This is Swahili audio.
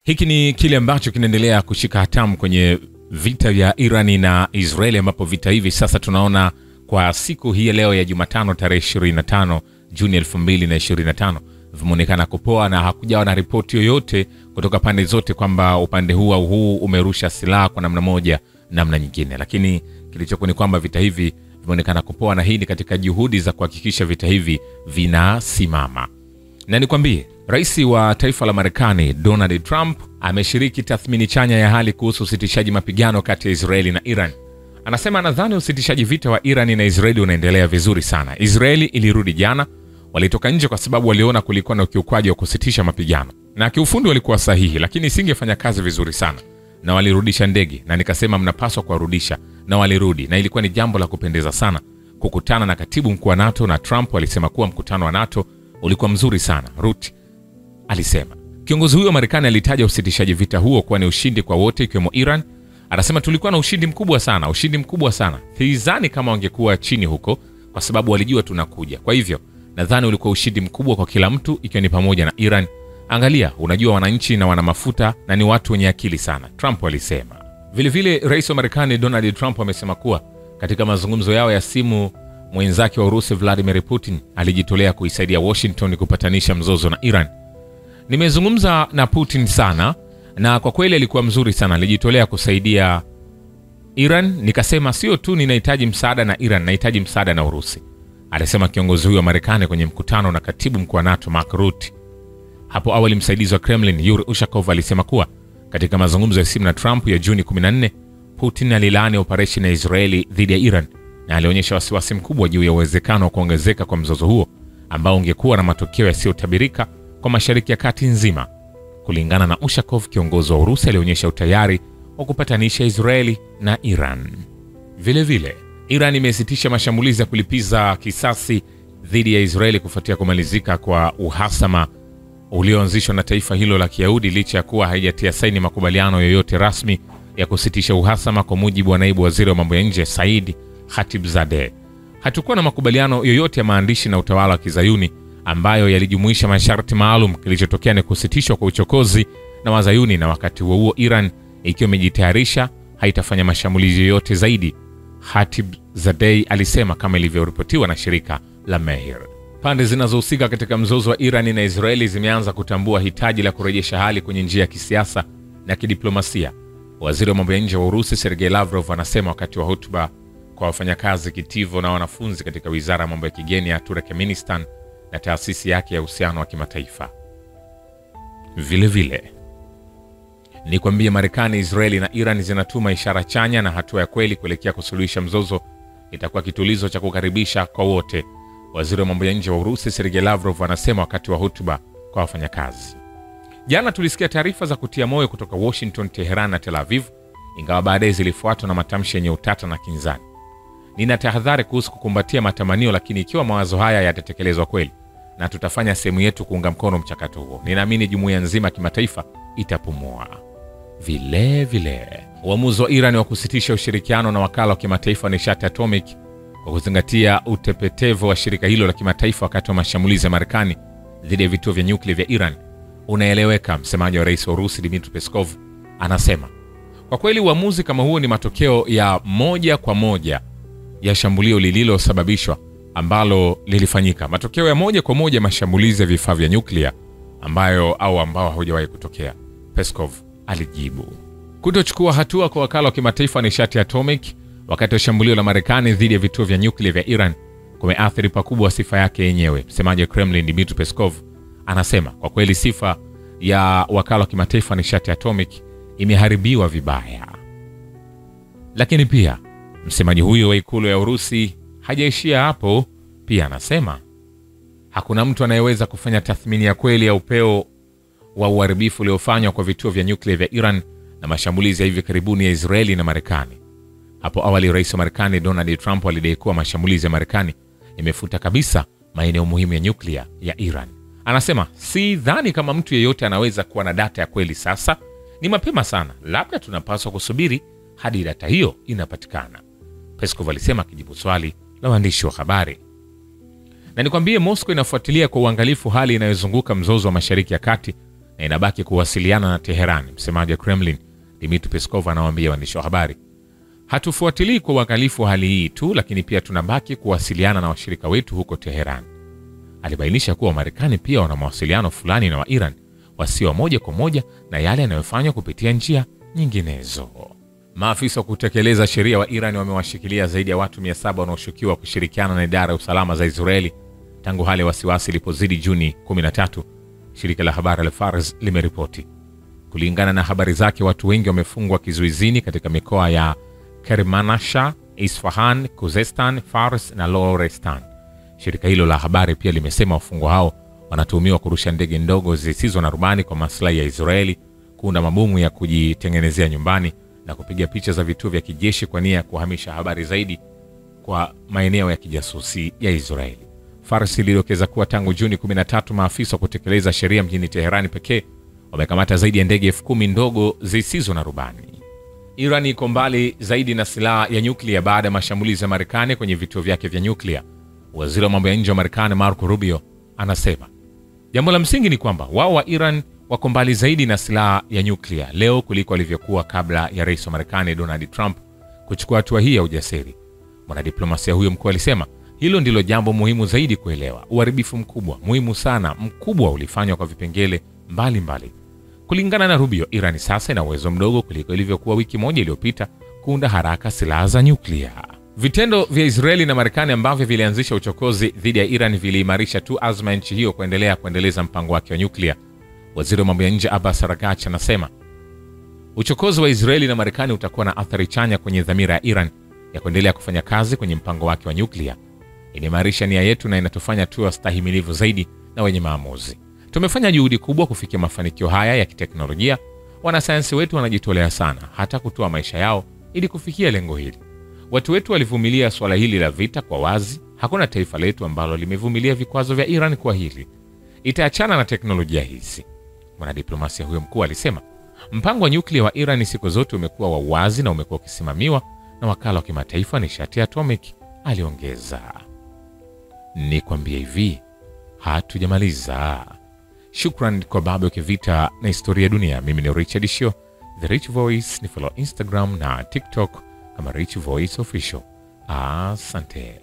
Hiki ni kile ambacho kinaendelea kushika hatamu kwenye vita vya Irani na Israeli, ambapo vita hivi sasa tunaona kwa siku hii leo ya Jumatano tarehe 25 Juni 2025 vimeonekana kupoa, na hakujawa na ripoti yoyote kutoka pande zote kwamba upande huu au huu umerusha silaha kwa namna moja namna nyingine. Lakini kilichokuwa ni kwamba vita hivi vimeonekana kupoa, na hii ni katika juhudi za kuhakikisha vita hivi vinasimama. Na nikwambie, Rais wa taifa la Marekani Donald Trump ameshiriki tathmini chanya ya hali kuhusu usitishaji mapigano kati ya Israeli na Iran. Anasema nadhani usitishaji vita wa Iran na Israeli unaendelea vizuri sana. Israeli ilirudi jana, walitoka nje kwa sababu waliona kulikuwa na ukiukwaji wa kusitisha mapigano. Na kiufundi walikuwa sahihi, lakini isingefanya kazi vizuri sana. Na walirudisha ndege, na nikasema mnapaswa kuwarudisha, na walirudi, na ilikuwa ni jambo la kupendeza sana kukutana na katibu mkuu wa NATO, na Trump alisema kuwa mkutano wa NATO ulikuwa mzuri sana. Rutte alisema. Kiongozi huyo wa Marekani alitaja usitishaji vita huo kuwa ni ushindi kwa wote ikiwemo Iran. Anasema tulikuwa na ushindi mkubwa sana. Sidhani kama wangekuwa chini huko kwa sababu walijua tunakuja. Kwa hivyo, nadhani ulikuwa ushindi mkubwa kwa kila mtu ikiwa ni pamoja na Iran. Angalia, unajua wananchi na wana mafuta na ni watu wenye akili sana, Trump alisema. Vile vile Rais wa Marekani Donald Trump amesema kuwa katika mazungumzo yao ya simu, mwenzake wa Urusi Vladimir Putin alijitolea kuisaidia Washington kupatanisha mzozo na Iran. Nimezungumza na Putin sana na kwa kweli alikuwa mzuri sana, alijitolea kusaidia Iran. Nikasema sio tu ninahitaji msaada na Iran, nahitaji msaada na Urusi, alisema kiongozi huyo wa Marekani kwenye mkutano na katibu mkuu wa NATO Mark Rutte. Hapo awali msaidizi wa Kremlin Yuri Ushakov alisema kuwa katika mazungumzo ya simu na Trump ya Juni 14, Putin alilaani operesheni ya Israeli dhidi ya Iran na alionyesha wasiwasi mkubwa juu ya uwezekano wa kuongezeka kwa mzozo huo ambao ungekuwa na matokeo yasiyotabirika kwa Mashariki ya Kati nzima. Kulingana na Ushakov, kiongozi wa Urusi alionyesha utayari wa kupatanisha Israeli na Iran. Vile vile, Iran imesitisha mashambulizi ya kulipiza kisasi dhidi ya Israeli kufuatia kumalizika kwa uhasama ulioanzishwa na taifa hilo la Kiyahudi, licha ya kuwa haijatia saini makubaliano yoyote rasmi ya kusitisha uhasama. Kwa mujibu wa naibu waziri wa mambo ya nje Said Khatibzadeh, hatukuwa na makubaliano yoyote ya maandishi na utawala wa Kizayuni ambayo yalijumuisha masharti maalum. Kilichotokea ni kusitishwa kwa uchokozi na Wazayuni, na wakati huo Iran ikiwa imejitayarisha haitafanya mashambulizi yoyote zaidi, Khatibzadeh alisema, kama ilivyoripotiwa na shirika la Mehr. Pande zinazohusika katika mzozo wa Iran na Israeli zimeanza kutambua hitaji la kurejesha hali kwenye njia ya kisiasa na kidiplomasia. Waziri wa mambo ya nje wa Urusi Sergei Lavrov anasema wakati wa hotuba kwa wafanyakazi kitivo na wanafunzi katika wizara ya mambo ya kigeni ya Turkmenistan na taasisi yake ya uhusiano wa kimataifa. Vile vile, ni kwambia Marekani, Israeli na Iran zinatuma ishara chanya na hatua ya kweli kuelekea kusuluhisha mzozo itakuwa kitulizo cha kukaribisha kwa wote. Waziri wa mambo ya nje wa Urusi Sergei Lavrov anasema wakati wa hotuba kwa wafanyakazi. Jana tulisikia taarifa za kutia moyo kutoka Washington, Tehran na Tel Aviv, ingawa baadaye zilifuatwa na matamshi yenye utata na kinzani. Nina tahadhari kuhusu kukumbatia matamanio, lakini ikiwa mawazo haya yatatekelezwa kweli na tutafanya sehemu yetu kuunga mkono mchakato huo, ninaamini jumuiya nzima kimataifa itapumua. Vile vile, uamuzi wa Iran wa kusitisha ushirikiano na wakala wa kimataifa wa nishati atomic kwa kuzingatia utepetevu wa shirika hilo la kimataifa wakati wa mashambulizi ya Marekani dhidi ya vituo vya nyuklia vya Iran unaeleweka. Msemaji wa rais wa Urusi Dmitry Peskov anasema kwa kweli uamuzi kama huo ni matokeo ya moja kwa moja ya shambulio lililosababishwa ambalo lilifanyika, matokeo ya moja kwa moja mashambulizi ya vifaa vya nyuklia ambao hawajawahi kutokea, Peskov alijibu. Kutochukua hatua kwa wakala wa kimataifa nishati atomic wakati wa shambulio la Marekani dhidi ya vituo vya nyuklia vya Iran kumeathiri pakubwa sifa yake yenyewe. Msemaji wa Kremlin Dmitry Peskov anasema kwa kweli sifa ya wakala wa kimataifa nishati atomic imeharibiwa vibaya. Lakini pia msemaji huyo wa ikulu ya Urusi hajaishia hapo. Pia anasema hakuna mtu anayeweza kufanya tathmini ya kweli ya upeo wa uharibifu uliofanywa kwa vituo vya nyuklia vya Iran na mashambulizi ya hivi karibuni ya Israeli na Marekani. Hapo awali rais wa Marekani Donald Trump alidai kuwa mashambulizi ya Marekani yamefuta kabisa maeneo muhimu ya nyuklia ya Iran. Anasema si dhani kama mtu yeyote anaweza kuwa na data ya kweli sasa, ni mapema sana, labda tunapaswa kusubiri hadi data hiyo inapatikana, Peskov alisema akijibu swali la waandishi wa habari. Na nikwambie Moscow inafuatilia kwa uangalifu hali inayozunguka mzozo wa Mashariki ya Kati na inabaki kuwasiliana na Teheran. Msemaji wa Kremlin Dmitry Peskov anawaambia waandishi wa habari, hatufuatilii kwa uangalifu hali hii tu, lakini pia tunabaki kuwasiliana na washirika wetu huko Teheran. Alibainisha kuwa Marekani pia wana mawasiliano fulani na wa Iran, wasio moja kwa moja na yale yanayofanywa kupitia njia nyinginezo. Maafisa wa kutekeleza sheria wa Iran wamewashikilia zaidi ya watu 700 wanaoshukiwa kushirikiana na idara ya usalama za Israeli tangu hali ya wasiwasi ilipozidi Juni 13, shirika la habari la Fars limeripoti. Kulingana na habari zake, watu wengi wamefungwa kizuizini katika mikoa ya Kermanshah, Isfahan, Khuzestan, Fars na Lorestan. Shirika hilo la habari pia limesema wafungwa hao wanatuhumiwa kurusha ndege ndogo zisizo na rubani kwa maslahi ya Israeli, kuunda mabomu ya kujitengenezea nyumbani na kupiga picha za vituo vya kijeshi kwa nia ya kuhamisha habari zaidi kwa maeneo ya kijasusi ya Israeli. Fars ilidokeza kuwa tangu Juni 13 maafisa wa kutekeleza sheria mjini Teherani pekee wamekamata zaidi ya ndege 10,000 ndogo zisizo na rubani. Iran iko mbali zaidi na silaha ya nyuklia baada ya mashambulizi ya Marekani kwenye vituo vyake vya nyuklia. Waziri wa mambo ya nje wa Marekani Marco Rubio anasema jambo la msingi ni kwamba wao wa Iran wako mbali zaidi na silaha ya nyuklia leo kuliko walivyokuwa kabla ya rais wa Marekani Donald Trump kuchukua hatua hii ya ujasiri. Mwanadiplomasia huyo mkuu alisema hilo ndilo jambo muhimu zaidi kuelewa. Uharibifu mkubwa, muhimu sana, mkubwa ulifanywa kwa vipengele mbalimbali. Kulingana na Rubio, Iran sasa ina uwezo mdogo kuliko ilivyokuwa wiki moja iliyopita kuunda haraka silaha za nyuklia. Vitendo vya Israeli na Marekani ambavyo vilianzisha uchokozi dhidi ya Iran viliimarisha tu azma ya nchi hiyo kuendeleza mpango wake wa nyuklia. Waziri wa mambo ya nje Abbas Araghchi anasema uchokozi wa Israeli na Marekani utakuwa na athari chanya kwenye dhamira ya Iran ya kuendelea kufanya kazi kwenye mpango wake wa nyuklia. Inaimarisha nia yetu na inatufanya tuwe wastahimilivu zaidi na wenye maamuzi. Tumefanya juhudi kubwa kufikia mafanikio haya ya kiteknolojia. Wanasayansi wetu wanajitolea sana, hata kutoa maisha yao ili kufikia lengo hili. Watu wetu walivumilia swala hili la vita kwa wazi. Hakuna taifa letu ambalo limevumilia vikwazo vya Iran kwa hili. Itaachana na teknolojia hizi. Mwanadiplomasia huyo mkuu alisema mpango wa nyuklia wa Iran siku zote umekuwa wa wazi na umekuwa ukisimamiwa na wakala wa kimataifa nishati ya atomic, aliongeza. Nikwambie hivi, hatujamaliza. Shukran kwa Babu Kivita na historia ya dunia. Mimi ni Richard Shio, The Rich Voice. Ni follow Instagram na TikTok kama Rich Voice Official. Asante.